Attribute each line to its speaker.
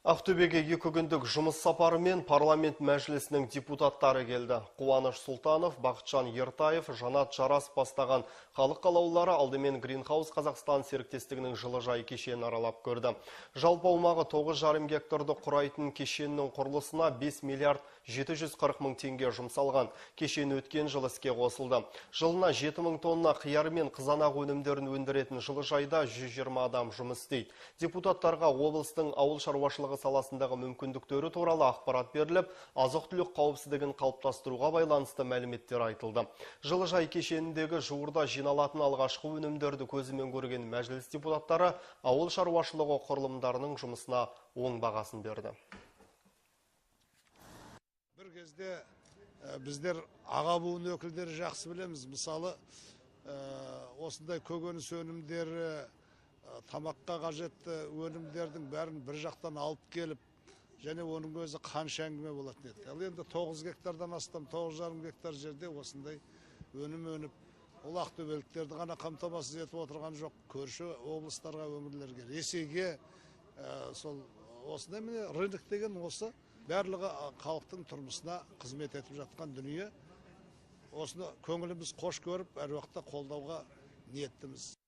Speaker 1: Ақтөбеге 2 күндік жұмыс сапарымен парламент мәжілісінің депутаттары келді. Қуаныш Сұлтанов, Бақытжан Ертаев, Жанат Жарас бастаған халық қалаулылары алдымен Greenhouse Қазақстан серіктестігінің жылыжай кешенін аралап көрді. Жалпы аумағы 9,5 гектарды құрайтын кешеннің құрылысына 5 миллиард 740 мың теңге жұмсалған. Кешен өткен жыл іске қосылды. Жылына 7 мың тонна қияр мен қызанақ өнімдерін өндіретін жылыжайда 120 адам жұмыс істейді. Депутаттарға облыстың ауыл шаруашылығы саласындағы мүмкіндіктері туралы ақпарат беріліп, азық-түлік қауіпсіздігін қалыптастыруға байланысты мәліметтер айтылды. Жылыжай кешеніндегі жуырда жиналатын алғашқы өнімдерді көзімен көрген мәжіліс депутаттары ауыл шаруашылығы құрылымдарының жұмысына оң бағасын берді.
Speaker 2: Бір кезде біздер аға буын өкілдері жақсы білеміз. Мысалы, осындай көкөніс өнімдері, тамаққа қажетті өнімдердің бәрін бір жақтан алып келіп, және оның өзі қанша әңгіме болатын еді. Ал енді 9 гектардан астам, 9,5 гектар жерде осындай өнім өніп, ол ақтөбеліктерді ғана қамтамасыз етіп отырған жоқ, көрші облыстарға, өңірлерге, Ресейге, осындай міне рынок деген осы барлығы халықтың тұрмысына қызмет етіп жатқан дүние. Осыны көңіліміз қош көріп, әр уақытта қолдауға ниеттіміз.